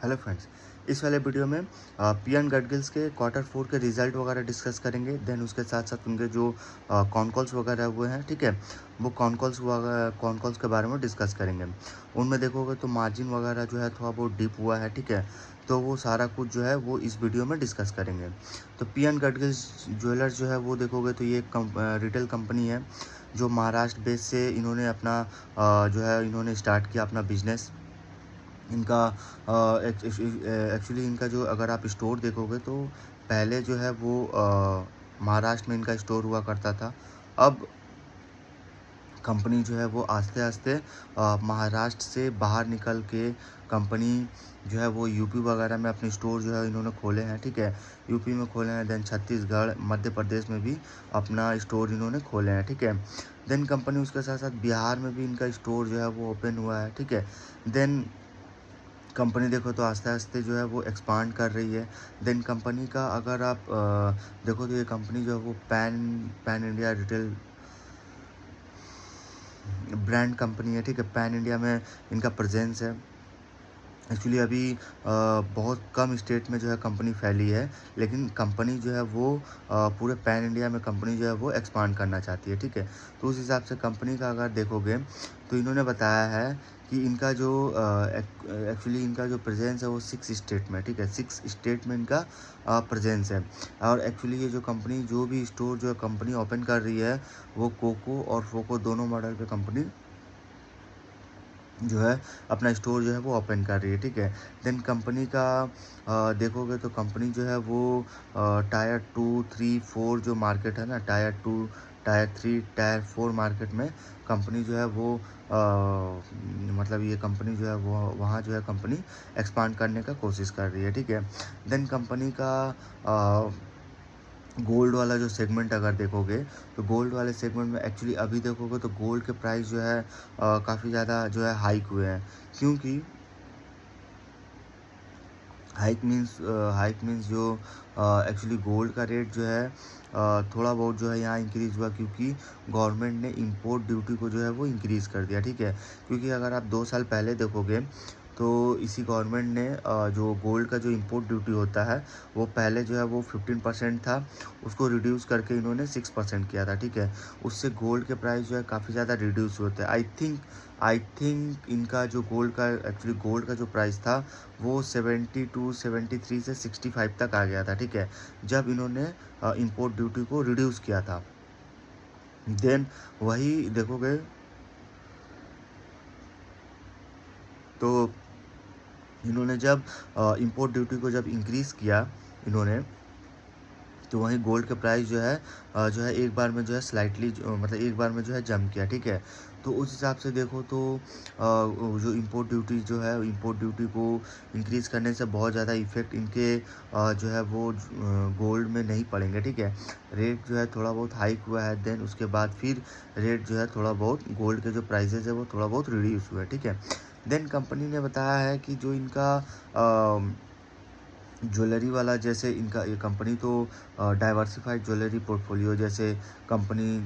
Hello friends, इस वाले video में पीएन गडगिल्स के क्वार्टर 4 के रिजल्ट वगैरह डिस्कस करेंगे। देन उसके साथ साथ उनके जो कॉन कॉल्स वगैरह हुए हैं, ठीक है, वो कॉन कॉल्स के बारे में डिस्कस करेंगे। उनमें देखोगे तो मार्जिन वगैरह जो है थोड़ा बहुत डिप हुआ है, ठीक है। तो वो सारा कुछ जो है वो इस वीडियो में डिस्कस करेंगे। तो पीएन गडगिल्स ज्वेलर्स जो है वो देखोगे तो ये एक रिटेल कंपनी है जो महाराष्ट्र बेस से इन्होंने अपना जो है इन्होंने स्टार्ट किया अपना बिजनेस। इनका एक्चुअली इनका जो अगर आप स्टोर देखोगे तो पहले जो है वो महाराष्ट्र में इनका स्टोर हुआ करता था। अब कंपनी जो है वो आस्ते-आस्ते महाराष्ट्र से बाहर निकल के कंपनी जो है वो यूपी वगैरह में अपने स्टोर जो है इन्होंने खोले हैं, ठीक है। यूपी में खोले हैं, देन छत्तीसगढ़, मध्य प्रदेश में भी अपना स्टोर इन्होंने खोले हैं, ठीक है। देन कंपनी उसके साथ-साथ बिहार में भी इनका स्टोर जो है वो ओपन हुआ है, ठीक है। देन कंपनी देखो तो आस्ते-आस्ते जो है वो एक्सपांड कर रही है। देन कंपनी का अगर आप देखो तो ये कंपनी जो है वो pan pan India retail brand company है, ठीक है। पैन इंडिया में इनका प्रेजेंस है। एक्चुअली अभी बहुत कम स्टेट में जो है कंपनी फैली है, लेकिन कंपनी जो है वो पूरे पैन इंडिया में कंपनी जो है वो एक्सपांड करना चाहती है, ठीक है। तो उस हिसाब से कंपनी का अगर देखोगे तो इन्होंने बताया है कि इनका जो एक्चुअली इनका जो प्रेजेंस है वो 6 स्टेट में, ठीक है। 6 स्टेट में इनका प्रेजेंस है। और एक्चुअली ये जो कंपनी जो भी स्टोर जो कंपनी ओपन कर रही है वो कोको और फोको दोनों मॉडल पे कंपनी जो है अपना स्टोर जो है वो ओपन कर रही है, ठीक है। देन कंपनी का देखोगे तो कंपनी जो है वो टायर 2, 3, 4 जो मार्केट है ना, टायर 2, टायर 3, टायर 4 मार्केट में कंपनी जो है वो मतलब ये कंपनी जो है वो वहाँ जो है कंपनी एक्सपांड करने का कोशिश कर रही है, ठीक है। देन कंपनी का गोल्ड वाला जो सेगमेंट अगर देखोगे तो गोल्ड वाले सेगमेंट में एक्चुअली अभी देखोगे तो गोल्ड के प्राइस जो है काफ़ी ज़्यादा जो है हाइक हुए हैं। क्योंकि हाइक मीन्स जो एक्चुअली गोल्ड का रेट जो है थोड़ा बहुत जो है यहाँ इंक्रीज़ हुआ, क्योंकि गवर्नमेंट ने इंपोर्ट ड्यूटी को जो है वो इंक्रीज़ कर दिया, ठीक है। क्योंकि अगर आप 2 साल पहले देखोगे तो इसी गवर्नमेंट ने जो गोल्ड का जो इंपोर्ट ड्यूटी होता है वो पहले जो है वो 15% था, उसको रिड्यूस करके इन्होंने 6% किया था, ठीक है। उससे गोल्ड के प्राइस जो है काफ़ी ज़्यादा रिड्यूस होते हैं। आई थिंक इनका जो गोल्ड का एक्चुअली गोल्ड का जो प्राइस था वो 72, 73 से 65 तक आ गया था, ठीक है, जब इन्होंने इंपोर्ट ड्यूटी को रिड्यूस किया था। देन वही देखोगे तो इन्होंने जब इंपोर्ट ड्यूटी को जब इंक्रीज़ किया इन्होंने, तो वहीं गोल्ड का प्राइस जो है एक बार में जो है स्लाइटली मतलब एक बार में जो है जंप किया, ठीक है। तो उस हिसाब से देखो तो वो जो इंपोर्ट ड्यूटी जो है इंपोर्ट ड्यूटी को इंक्रीज़ करने से बहुत ज़्यादा इफ़ेक्ट इनके जो है वो गोल्ड में नहीं पड़ेंगे, ठीक है। रेट जो है थोड़ा बहुत हाइक हुआ है, देन उसके बाद फिर रेट जो है थोड़ा बहुत गोल्ड के जो प्राइसेस है वो थोड़ा बहुत रिड्यूस हुआ है, ठीक है। देन कंपनी ने बताया है कि जो इनका ज्वेलरी वाला जैसे इनका ये कंपनी तो डाइवर्सिफाइड ज्वेलरी पोर्टफोलियो, जैसे कंपनी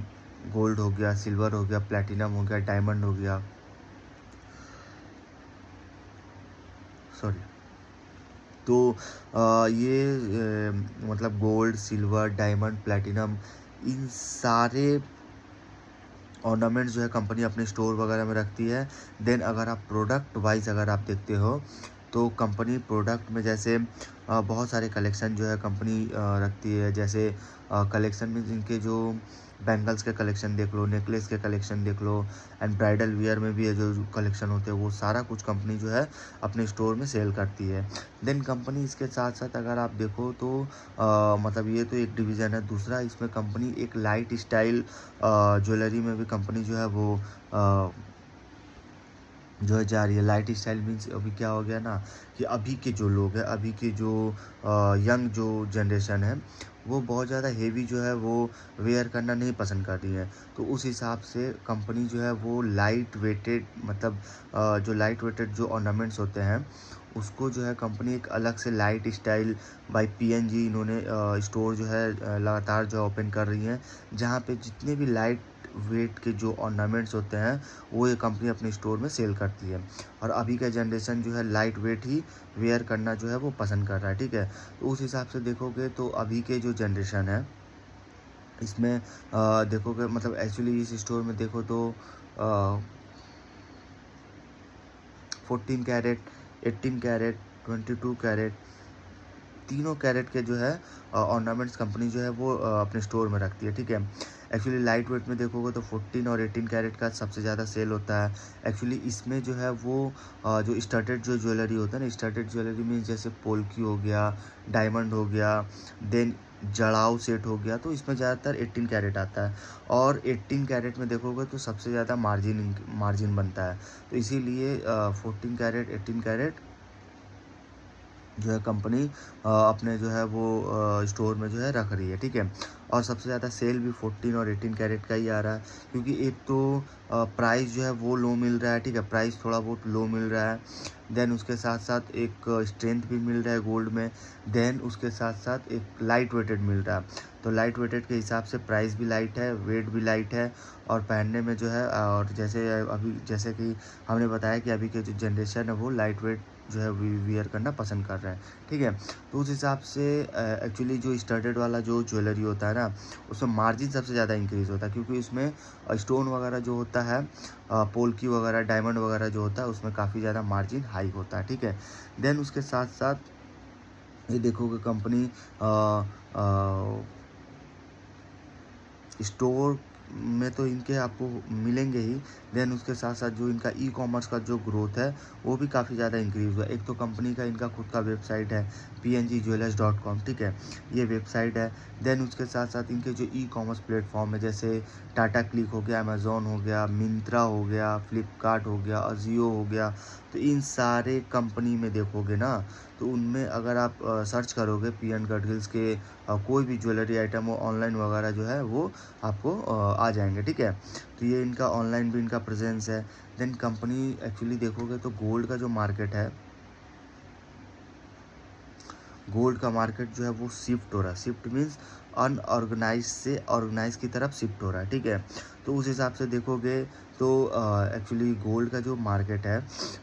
गोल्ड हो गया, सिल्वर हो गया, प्लैटिनम हो गया, डायमंड हो गया, सॉरी। तो ये मतलब गोल्ड, सिल्वर, डायमंड, प्लैटिनम, इन सारे ऑर्नामेंट्स जो है कंपनी अपने स्टोर वगैरह में रखती है। देन अगर आप प्रोडक्ट वाइज अगर आप देखते हो तो कंपनी प्रोडक्ट में जैसे बहुत सारे कलेक्शन जो है कंपनी रखती है। जैसे कलेक्शन में इनके जो बैंगल्स के कलेक्शन देख लो, नेकलेस के कलेक्शन देख लो, एंड ब्राइडल वियर में भी ये जो कलेक्शन होते हैं वो सारा कुछ कंपनी जो है अपने स्टोर में सेल करती है। देन कंपनी इसके साथ साथ अगर आप देखो तो मतलब ये तो एक डिवीज़न है। दूसरा इसमें कंपनी एक लाइट स्टाइल ज्वेलरी में भी कंपनी जो है वो जो है जा रही है। लाइट स्टाइल मीन्स अभी क्या हो गया ना कि अभी के जो लोग हैं, अभी के जो यंग जो जनरेशन है वो बहुत ज़्यादा हेवी जो है वो वेयर करना नहीं पसंद कर रही है। तो उस हिसाब से कंपनी जो है वो लाइट वेटेड मतलब जो लाइट वेटेड जो ऑर्नामेंट्स होते हैं उसको जो है कंपनी एक अलग से लाइट स्टाइल बाय पीएनजी इन्होंने स्टोर जो है लगातार जो ओपन कर रही हैं, जहाँ पे जितने भी लाइट वेट के जो ऑर्नामेंट्स होते हैं वो ये कंपनी अपने स्टोर में सेल करती है। और अभी का जनरेशन जो है लाइट वेट ही वेयर करना जो है वो पसंद कर रहा है, ठीक है। तो उस हिसाब से देखोगे तो अभी के जो जनरेशन है इसमें देखोगे मतलब एक्चुअली इस स्टोर में देखो तो 14 कैरेट, 18 कैरेट, 22 कैरेट, तीनों कैरेट के जो है ऑर्नामेंट्स कंपनी जो है वो अपने स्टोर में रखती है, ठीक है। एक्चुअली लाइट वेट में देखोगे तो 14 और 18 कैरेट का सबसे ज़्यादा सेल होता है। एक्चुअली इसमें जो है वो जो स्टडेड जो ज्वेलरी होता है ना, स्टडेड ज्वेलरी में जैसे पोल्की हो गया, डायमंड हो गया, देन जड़ाऊ सेट हो गया, तो इसमें ज़्यादातर 18 कैरेट आता है। और 18 कैरेट में देखोगे तो सबसे ज़्यादा मार्जिन बनता है। तो इसीलिए 14 कैरेट, 18 कैरेट जो है कंपनी अपने जो है वो स्टोर में जो है रख रही है, ठीक है। और सबसे ज़्यादा सेल भी 14 और 18 कैरेट का ही आ रहा है, क्योंकि एक तो प्राइस जो है वो लो मिल रहा है, ठीक है, प्राइस थोड़ा बहुत लो मिल रहा है। देन उसके साथ साथ एक स्ट्रेंथ भी मिल रहा है गोल्ड में। देन उसके साथ साथ एक लाइट वेटेड मिल रहा है। तो लाइट वेटेड के हिसाब से प्राइस भी लाइट है, वेट भी लाइट है, और पहनने में जो है और जैसे कि हमने बताया कि अभी के जो जनरेशन है वो लाइट वेट जो है वियर करना पसंद कर रहे हैं, ठीक है। तो उस हिसाब से एक्चुअली जो स्टडेड वाला जो ज्वेलरी होता है ना, उसमें मार्जिन सबसे ज़्यादा इंक्रीज़ होता है, क्योंकि उसमें स्टोन वगैरह जो होता है, पोल्की वगैरह, डायमंड वगैरह जो होता है, उसमें काफ़ी ज़्यादा मार्जिन हाई होता है, ठीक है। देन उसके साथ साथ ये देखोगे कंपनी स्टोर में तो इनके आपको मिलेंगे ही। देन उसके साथ साथ जो इनका ई कॉमर्स का जो ग्रोथ है वो भी काफ़ी ज़्यादा इंक्रीज़ हुआ। एक तो कंपनी का इनका खुद का वेबसाइट है pngjewellers.com, ठीक है, ये वेबसाइट है। देन उसके साथ साथ इनके जो ई कॉमर्स प्लेटफॉर्म है, जैसे टाटा क्लिक हो गया, अमेज़ॉन हो गया, मिंत्रा हो गया, फ्लिपकार्ट हो गया, अजियो हो गया, तो इन सारे कंपनी में देखोगे ना, तो उनमें अगर आप सर्च करोगे पी एन गडगिल्स के कोई भी ज्वेलरी आइटम हो ऑनलाइन वगैरह जो है वो आपको आ जाएंगे, ठीक है। तो ये इनका ऑनलाइन भी इनका प्रेजेंस है। देन कंपनी एक्चुअली देखोगे तो गोल्ड का जो मार्केट है, गोल्ड का मार्केट जो है वो शिफ्ट हो रहा है। शिफ्ट मीन्स अनऑर्गेनाइज से ऑर्गेनाइज की तरफ शिफ्ट हो रहा है, ठीक है। तो उस हिसाब से देखोगे तो एक्चुअली गोल्ड का जो मार्केट है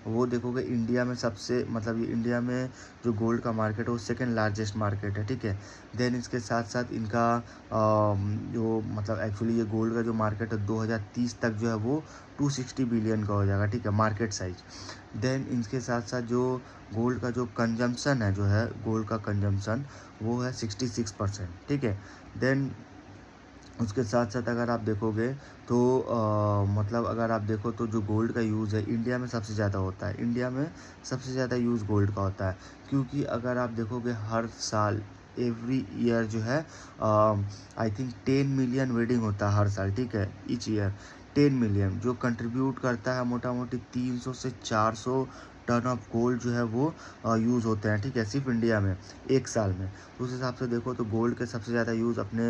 वो देखोगे इंडिया में सबसे मतलब ये इंडिया में जो गोल्ड का मार्केट है वो सेकेंड लार्जेस्ट मार्केट है, ठीक है। देन इसके साथ साथ इनका जो मतलब एक्चुअली ये गोल्ड का जो मार्केट है 2030 तक जो है वो 260 बिलियन का हो जाएगा, ठीक है, मार्केट साइज। देन इनके साथ साथ जो गोल्ड का जो कंजम्पशन है, जो है गोल्ड का कंजम्पशन वो है 66%, ठीक है। देन उसके साथ साथ अगर आप देखोगे तो मतलब अगर आप देखो तो जो गोल्ड का यूज़ है इंडिया में सबसे ज़्यादा होता है। इंडिया में सबसे ज़्यादा यूज़ गोल्ड का होता है, क्योंकि अगर आप देखोगे हर साल एवरी ईयर जो है आई थिंक 10 मिलियन वेडिंग होता है हर साल, ठीक है, ईच ईयर 10 मिलियन, जो कंट्रीब्यूट करता है मोटा मोटी 300 से 400 टन ऑफ गोल्ड जो है वो यूज़ होते हैं, ठीक है, सिर्फ इंडिया में एक साल में। तो उस हिसाब से देखो तो गोल्ड के सबसे ज़्यादा यूज़ अपने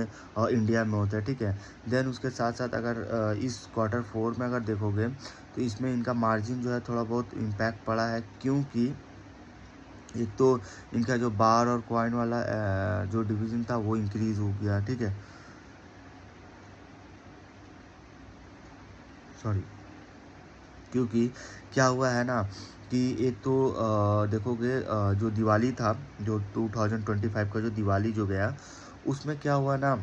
इंडिया में होता है, ठीक है। देन उसके साथ साथ अगर इस Q4 में अगर देखोगे तो इसमें इनका मार्जिन जो है थोड़ा बहुत इम्पैक्ट पड़ा है, क्योंकि एक तो इनका जो बार और कॉइन वाला जो डिवीज़न था वो इंक्रीज़ हो गया, ठीक है, सॉरी। क्योंकि क्या हुआ है ना कि एक तो देखोगे जो दिवाली था, जो 2025 का जो दिवाली जो गया, उसमें क्या हुआ ना,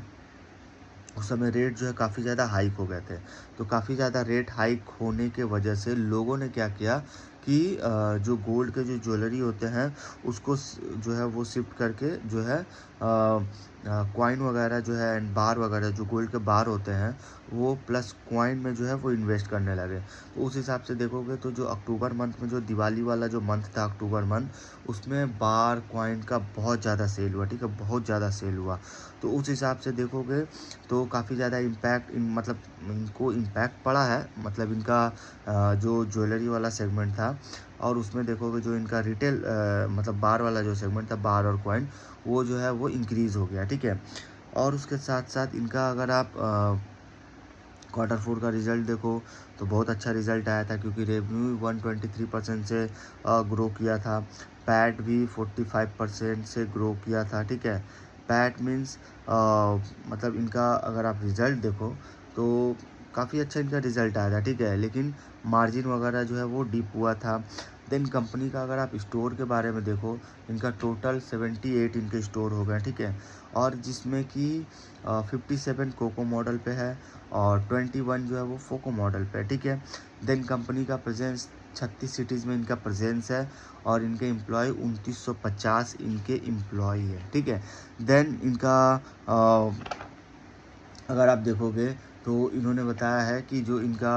उस समय रेट जो है काफ़ी ज़्यादा हाइक हो गए थे। तो काफ़ी ज़्यादा रेट हाइक होने के वजह से लोगों ने क्या किया कि जो गोल्ड के जो ज्वेलरी होते हैं उसको जो है वो शिफ्ट करके जो है कॉइन वगैरह जो है एंड बार वगैरह जो गोल्ड के बार होते हैं वो प्लस कॉइन में जो है वो इन्वेस्ट करने लगे। तो उस हिसाब से देखोगे तो जो अक्टूबर मंथ में जो दिवाली वाला जो मंथ था अक्टूबर मंथ, उसमें बार कॉइन का बहुत ज़्यादा सेल हुआ, ठीक है, बहुत ज़्यादा सेल हुआ। तो उस हिसाब से देखोगे तो काफ़ी ज़्यादा इम्पैक्ट मतलब इनको इम्पैक्ट पड़ा है, मतलब इनका जो ज्वेलरी वाला सेगमेंट था, और उसमें देखोगे जो इनका रिटेल मतलब बार वाला जो सेगमेंट था, बार और कॉइन, वो जो है वो इंक्रीज़ हो गया, ठीक है। और उसके साथ साथ इनका अगर आप Q4 का रिज़ल्ट देखो तो बहुत अच्छा रिज़ल्ट आया था, क्योंकि रेवेन्यू 123% से ग्रो किया था, पैट भी 45% से ग्रो किया था, ठीक है। पैट मीन्स मतलब इनका अगर आप रिज़ल्ट देखो तो काफ़ी अच्छा इनका रिजल्ट आया था, ठीक है, लेकिन मार्जिन वगैरह जो है वो डिप हुआ था। देन कंपनी का अगर आप स्टोर के बारे में देखो, इनका टोटल 78 इनके स्टोर हो गए, ठीक है, और जिसमें कि 57 कोको मॉडल पे है और 21 जो है वो फोको मॉडल पे है, ठीक है। देन कंपनी का प्रेजेंस 36 सिटीज़ में इनका प्रेजेंस है और इनके एम्प्लॉय 2950 इनके एम्प्लॉय है, ठीक है। देन इनका अगर आप देखोगे तो इन्होंने बताया है कि जो इनका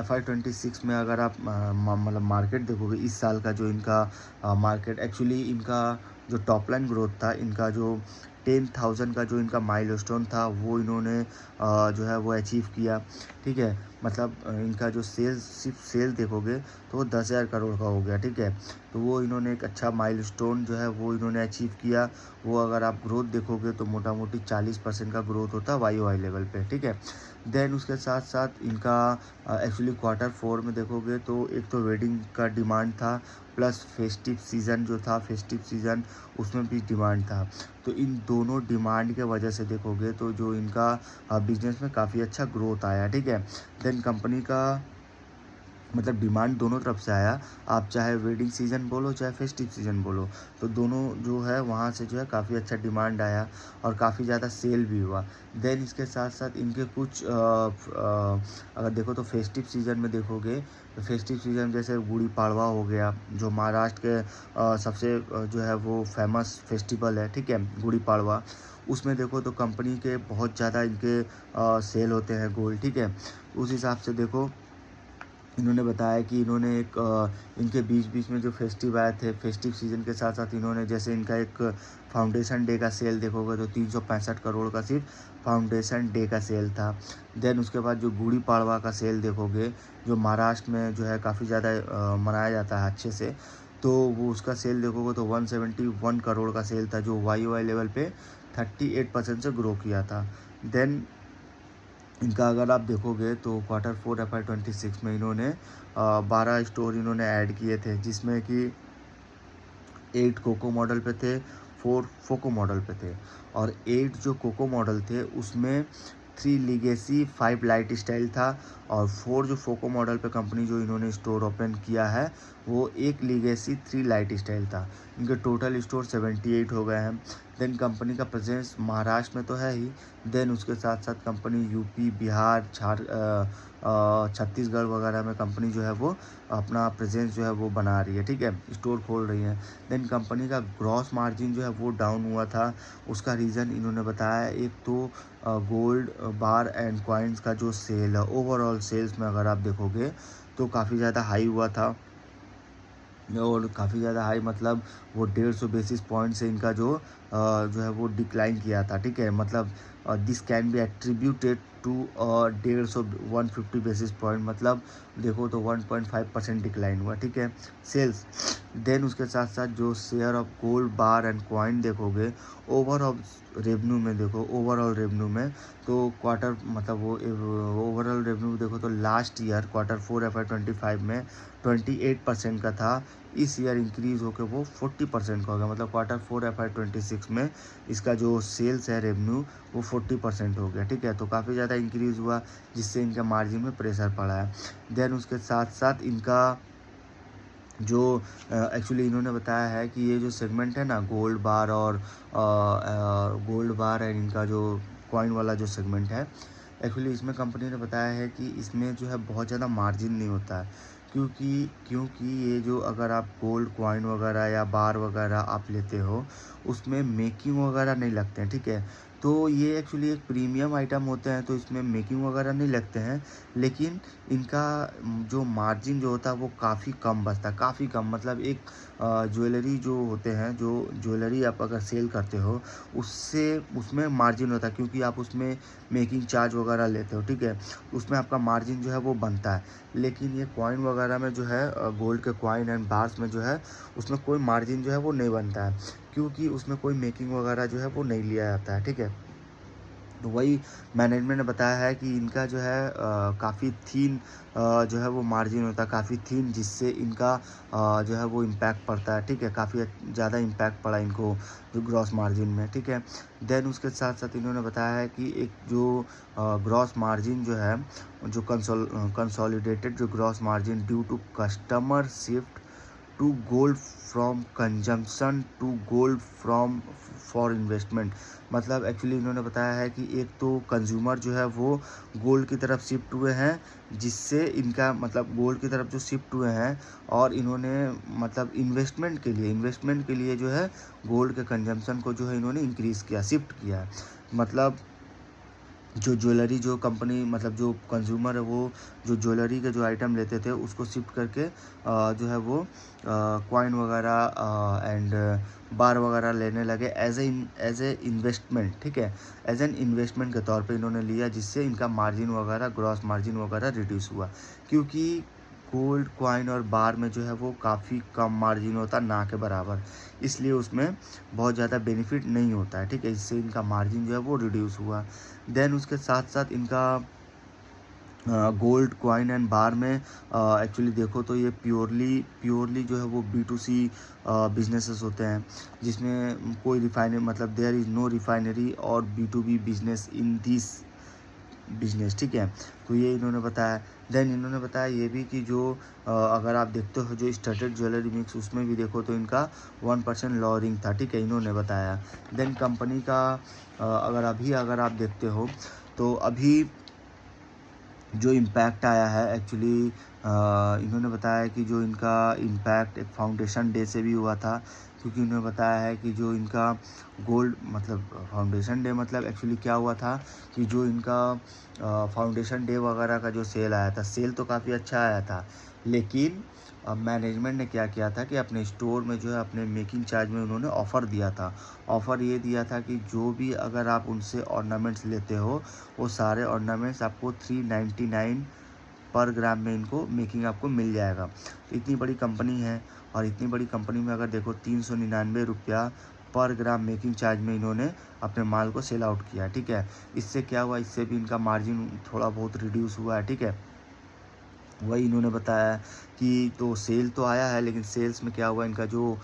FY26 में अगर आप मतलब मार्केट देखोगे इस साल का, जो इनका मार्केट एक्चुअली इनका जो टॉप लाइन ग्रोथ था, इनका जो 10,000 का जो इनका माइलस्टोन था वो इन्होंने जो है वो अचीव किया, ठीक है। मतलब इनका जो सिर्फ सेल देखोगे तो वो 10,000 करोड़ का हो गया, ठीक है। तो वो इन्होंने एक अच्छा माइलस्टोन जो है वो इन्होंने अचीव किया। वो अगर आप ग्रोथ देखोगे तो मोटा मोटी 40% का ग्रोथ होता है YoY लेवल पे, ठीक है। देन उसके साथ साथ इनका एक्चुअली Q4 में देखोगे तो एक तो वेडिंग का डिमांड था, प्लस फेस्टिव सीज़न जो था, फेस्टिव सीज़न उसमें भी डिमांड था। तो इन दोनों डिमांड के वजह से देखोगे तो जो इनका बिजनेस में काफ़ी अच्छा ग्रोथ आया, ठीक है। देन कंपनी का मतलब डिमांड दोनों तरफ से आया, आप चाहे वेडिंग सीज़न बोलो चाहे फेस्टिव सीज़न बोलो, तो दोनों जो है वहाँ से जो है काफ़ी अच्छा डिमांड आया और काफ़ी ज़्यादा सेल भी हुआ। देन इसके साथ साथ इनके कुछ अगर देखो तो फेस्टिव सीज़न में देखोगे तो फेस्टिव सीज़न जैसे गुड़ी पाड़वा हो गया, जो महाराष्ट्र के सबसे जो है वो फेमस फेस्टिवल है, ठीक है, गुड़ी पाड़वा। उसमें देखो तो कंपनी के बहुत ज़्यादा इनके सेल होते हैं गोल्ड, ठीक है। उस हिसाब से देखो इन्होंने बताया कि इन्होंने एक इनके बीच बीच में जो फेस्टिव आए थे, फेस्टिव सीज़न के साथ साथ इन्होंने जैसे इनका एक फाउंडेशन डे का सेल देखोगे तो 365 करोड़ का सिर्फ फाउंडेशन डे का सेल था। देन उसके बाद जो गुड़ी पाड़वा का सेल देखोगे, जो महाराष्ट्र में जो है काफ़ी ज़्यादा मनाया जाता है अच्छे से, तो वो उसका सेल देखोगे तो 171 करोड़ का सेल था, जो YoY लेवल पे 38% से ग्रो किया था। देन इनका अगर आप देखोगे तो Q4 FY26 में इन्होंने 12 स्टोर इन्होंने ऐड किए थे, जिसमें कि 8 कोको मॉडल पे थे, 4 फोको मॉडल पे थे, और 8 जो कोको मॉडल थे उसमें 3 लीगेसी 5 लाइट स्टाइल था, और 4 जो फोको मॉडल पे कंपनी जो इन्होंने स्टोर ओपन किया है वो 1 लीगेसी 3 लाइट स्टाइल था। इनके टोटल स्टोर 78 हो गए हैं। देन कंपनी का प्रेजेंस महाराष्ट्र में तो है ही, देन उसके साथ साथ कंपनी यूपी, बिहार, छत्तीसगढ़ वगैरह में कंपनी जो है वो अपना प्रेजेंस जो है वो बना रही है, ठीक है, स्टोर खोल रही है। देन कंपनी का ग्रॉस मार्जिन जो है वो डाउन हुआ था, उसका रीज़न इन्होंने बताया, एक तो गोल्ड बार एंड कॉइन्स का जो सेल है, ओवरऑल सेल्स में अगर आप देखोगे तो काफ़ी ज़्यादा हाई हुआ था, और काफ़ी ज़्यादा हाई मतलब वो 150 बेसिस पॉइंट से इनका जो है वो डिक्लाइन किया था, ठीक है। मतलब this can be attributed to 150 basis point, मतलब देखो तो 1.5% डिक्लाइन हुआ, ठीक है, सेल्स। देन उसके साथ साथ जो share of gold bar and coin देखोगे ओवरऑल रेवेन्यू में, देखो ओवरऑल रेवेन्यू में तो क्वार्टर मतलब वो ओवरऑल रेवेन्यू देखो तो लास्ट ईयर Q4 FY25 में 28% का था, इस ईयर इंक्रीज़ होकर वो 40% का हो गया। मतलब Q4 FY26 में इसका जो सेल्स है रेवेन्यू वो 40% हो गया, ठीक है। तो काफ़ी ज़्यादा इंक्रीज़ हुआ, जिससे इनका मार्जिन में प्रेशर पड़ा है। देन उसके साथ साथ इनका जो एक्चुअली इन्होंने बताया है कि ये जो सेगमेंट है ना, गोल्ड बार और गोल्ड बार एंड इनका जो कॉइन वाला जो सेगमेंट है, एक्चुअली इसमें कंपनी ने बताया है कि इसमें जो है बहुत ज़्यादा मार्जिन नहीं होता है, क्योंकि ये जो अगर आप गोल्ड कॉइन वगैरह या बार वगैरह आप लेते हो उसमें मेकिंग वगैरह नहीं लगते हैं, ठीक है। तो ये एक्चुअली एक प्रीमियम आइटम होते हैं, तो इसमें मेकिंग वगैरह नहीं लगते हैं, लेकिन इनका जो मार्जिन जो होता है वो काफ़ी कम बचता है, काफ़ी कम। मतलब एक ज्वेलरी जो होते हैं, जो ज्वेलरी आप अगर सेल करते हो उससे उसमें मार्जिन होता है, क्योंकि आप उसमें मेकिंग चार्ज वगैरह लेते हो, ठीक है, उसमें आपका मार्जिन जो है वो बनता है। लेकिन ये कॉइन वगैरह में जो है गोल्ड के कॉइन एंड बार्स में जो है उसमें कोई मार्जिन जो है वो नहीं बनता है, क्योंकि उसमें कोई मेकिंग वगैरह जो है वो नहीं लिया जाता है, ठीक है। तो वही मैनेजमेंट ने बताया है कि इनका जो है काफ़ी थीन जो है वो मार्जिन होता है, काफ़ी थीन, जिससे इनका जो है वो इम्पैक्ट पड़ता है, ठीक है। काफ़ी ज़्यादा इम्पैक्ट पड़ा इनको जो ग्रॉस मार्जिन में, ठीक है। देन उसके साथ साथ इन्होंने बताया है कि एक जो ग्रॉस मार्जिन जो है, जो कंसोलिडेटेड जो gross margin due to customer shift to gold from consumption to gold from for investment. मतलब एक्चुअली इन्होंने बताया है कि एक तो कंज्यूमर जो है वो गोल्ड की तरफ शिफ्ट हुए हैं, जिससे इनका मतलब गोल्ड की तरफ जो शिफ्ट हुए हैं, और इन्होंने मतलब इन्वेस्टमेंट के लिए जो है गोल्ड के कंजम्पशन को जो है इन्होंने इंक्रीज़ किया, शिफ्ट किया है। मतलब जो ज्वेलरी जो कंपनी मतलब जो कंज्यूमर है वो जो ज्वेलरी के जो आइटम लेते थे उसको शिफ्ट करके जो है वो कॉइन वगैरह एंड बार वगैरह लेने लगे एज ए इन्वेस्टमेंट, ठीक है। एज एन इन्वेस्टमेंट के तौर पे इन्होंने लिया, जिससे इनका मार्जिन वगैरह ग्रॉस मार्जिन वगैरह रिड्यूस हुआ, क्योंकि गोल्ड कॉइन और बार में जो है वो काफ़ी कम मार्जिन होता, ना के बराबर, इसलिए उसमें बहुत ज़्यादा बेनिफिट नहीं होता है, ठीक है। इससे इनका मार्जिन जो है वो रिड्यूस हुआ। देन उसके साथ साथ इनका गोल्ड कॉइन एंड बार में एक्चुअली देखो तो ये प्योरली जो है वो B2C बिजनेसेस होते हैं, जिसमें कोई रिफाइनरी मतलब देयर इज़ नो रिफाइनरी और B2B business in this business, ठीक है। तो ये इन्होंने बताया। देन इन्होंने बताया ये भी कि जो अगर आप देखते हो जो स्टडेड ज्वेलरी मिक्स, उसमें भी देखो तो इनका 1% लॉरिंग था, ठीक है, इन्होंने बताया। देन कंपनी का अगर आप देखते हो तो अभी जो इम्पैक्ट आया है एक्चुअली इन्होंने बताया कि जो इनका इम्पैक्ट एक फाउंडेशन डे से भी हुआ था, क्योंकि उन्होंने बताया है कि जो इनका गोल्ड मतलब फाउंडेशन डे मतलब एक्चुअली क्या हुआ था कि जो इनका फाउंडेशन डे वगैरह का जो सेल आया था, सेल तो काफ़ी अच्छा आया था, लेकिन मैनेजमेंट ने क्या किया था कि अपने स्टोर में जो है अपने मेकिंग चार्ज में उन्होंने ऑफ़र दिया था। ऑफ़र ये दिया था कि जो भी अगर आप उनसे ऑर्नामेंट्स लेते हो, वो सारे ऑर्नामेंट्स आपको 399 पर ग्राम में इनको मेकिंग आपको मिल जाएगा। तो इतनी बड़ी कंपनी है, और इतनी बड़ी कंपनी में अगर देखो 399 रुपया पर ग्राम मेकिंग चार्ज में इन्होंने अपने माल को सेल आउट किया, ठीक है। इससे क्या हुआ, इससे भी इनका मार्जिन थोड़ा बहुत रिड्यूस हुआ है, ठीक है। वही इन्होंने बताया कि तो सेल तो आया है, लेकिन सेल्स में क्या हुआ, इनका जो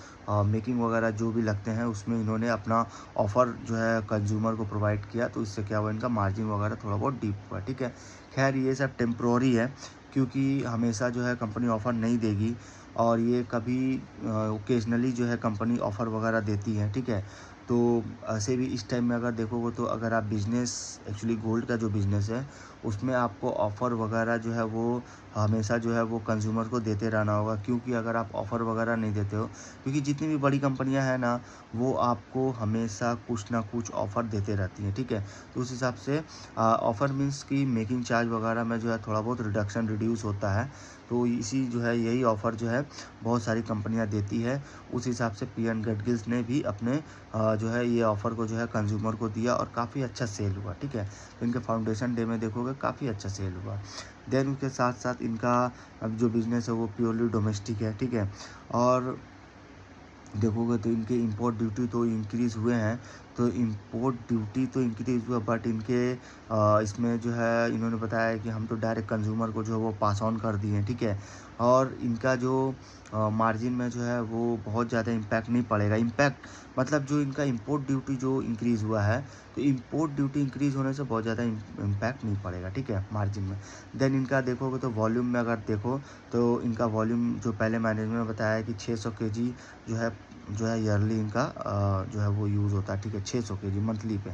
मेकिंग वगैरह जो भी लगते हैं उसमें इन्होंने अपना ऑफ़र जो है कंज्यूमर को प्रोवाइड किया, तो इससे क्या हुआ, इनका मार्जिन वगैरह थोड़ा बहुत डीप हुआ, ठीक है। खैर ये सब टेम्प्रोरी है, क्योंकि हमेशा जो है कंपनी ऑफ़र नहीं देगी, और ये कभी ओकेजनली जो है कंपनी ऑफ़र वगैरह देती है, ठीक है। तो ऐसे भी इस टाइम में अगर देखोगे तो अगर आप बिज़नेस एक्चुअली गोल्ड का जो बिज़नेस है उसमें आपको ऑफ़र वगैरह जो है वो हमेशा जो है वो कंज्यूमर को देते रहना होगा, क्योंकि अगर आप ऑफ़र वगैरह नहीं देते हो, क्योंकि जितनी भी बड़ी कंपनियां हैं ना, वो आपको हमेशा कुछ ना कुछ ऑफ़र देते रहती हैं, ठीक है। तो उस हिसाब से ऑफ़र मीन्स कि मेकिंग चार्ज वगैरह में जो है थोड़ा बहुत रिड्यूस होता है, तो इसी जो है यही ऑफ़र जो है बहुत सारी कंपनियां देती है। उस हिसाब से पी एंड गेटगिल्स ने भी अपने जो है ये ऑफ़र को जो है कंज्यूमर को दिया, और काफ़ी अच्छा सेल हुआ, ठीक है। तो इनके फाउंडेशन डे में देखोगे काफ़ी अच्छा सेल हुआ। देन उसके साथ साथ इनका अब जो बिज़नेस है वो प्योरली डोमेस्टिक है, ठीक है। और देखोगे तो इनके इंपोर्ट ड्यूटी तो इंक्रीज़ हुए हैं, तो इंपोर्ट ड्यूटी तो इंक्रीज़ हुआ, बट इनके इसमें जो है इन्होंने बताया कि हम तो डायरेक्ट कंज्यूमर को जो है वो पास ऑन कर दिए हैं, ठीक है। और इनका जो मार्जिन में जो है वो बहुत ज़्यादा इम्पैक्ट नहीं पड़ेगा। इम्पैक्ट मतलब जो इनका इंपोर्ट ड्यूटी जो इंक्रीज़ हुआ है, तो इंपोर्ट ड्यूटी इंक्रीज़ होने से बहुत ज़्यादा इम्पैक्ट नहीं पड़ेगा, ठीक है, मार्जिन में। देन इनका देखोगे तो वॉल्यूम में अगर देखो तो इनका वॉल्यूम जो पहले मैनेजमेंट ने बताया है कि 600 केजी जो है ईयरली इनका जो है वो यूज़ होता है, ठीक है, 600 केजी मंथली पे।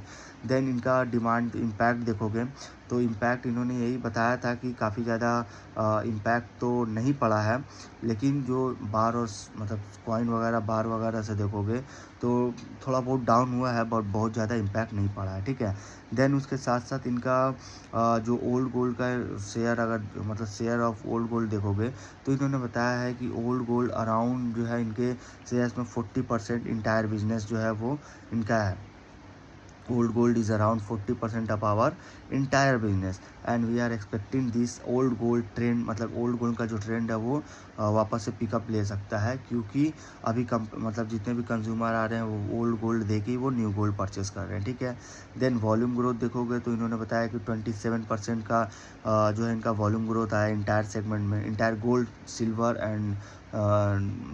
देन इनका डिमांड इम्पैक्ट देखोगे तो इम्पैक्ट इन्होंने यही बताया था कि काफ़ी ज़्यादा इम्पैक्ट तो नहीं पड़ा है, लेकिन जो बार और मतलब कॉइन वगैरह बार वगैरह से देखोगे तो थोड़ा बहुत डाउन हुआ है, बट बहुत ज़्यादा इम्पैक्ट नहीं पड़ा है, ठीक है। देन उसके साथ साथ इनका जो ओल्ड गोल्ड का शेयर अगर मतलब शेयर ऑफ ओल्ड गोल्ड देखोगे तो इन्होंने बताया है कि ओल्ड गोल्ड अराउंड जो है इनके शेयर्स में 40% इंटायर बिजनेस जो है वो इनका है। old gold is around 40% of our entire business, and we are expecting this old gold trend मतलब old gold का जो ट्रेंड है वो वापस से पिकअप ले सकता है, क्योंकि अभी मतलब जितने भी कंज्यूमर आ रहे हैं वो ओल्ड गोल्ड दे के ही वो न्यू गोल्ड परचेस कर रहे हैं, ठीक है। देन वॉल्यूम ग्रोथ देखोगे तो इन्होंने बताया कि 27% का जो है इनका वॉल्यूम ग्रोथ आया इंटायर सेगमेंट में, entire gold silver and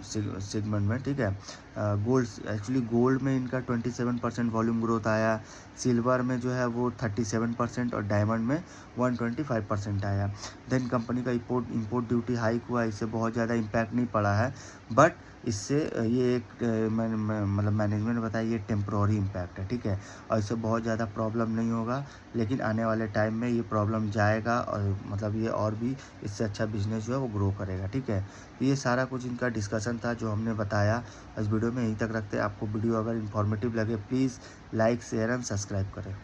segment में, ठीक है। गोल्ड एक्चुअली गोल्ड में इनका 27% वॉल्यूम ग्रोथ आया, सिल्वर में जो है वो 37% और डायमंड में 125% आया। देन कंपनी का इंपोर्ट ड्यूटी हाइक हुआ, इससे बहुत ज़्यादा इम्पैक्ट नहीं पड़ा है, बट इससे ये एक मतलब मैनेजमेंट ने बताया ये टेम्प्रोरी इम्पैक्ट है, ठीक है। और इससे बहुत ज़्यादा प्रॉब्लम नहीं होगा, लेकिन आने वाले टाइम में ये प्रॉब्लम जाएगा और मतलब ये और भी इससे अच्छा बिजनेस जो है वो ग्रो करेगा, ठीक है। तो ये सारा कुछ इनका डिस्कशन था जो हमने बताया। इस वीडियो में यहीं तक रखते हैं। आपको वीडियो अगर इन्फॉर्मेटिव लगे please like share and subscribe करें।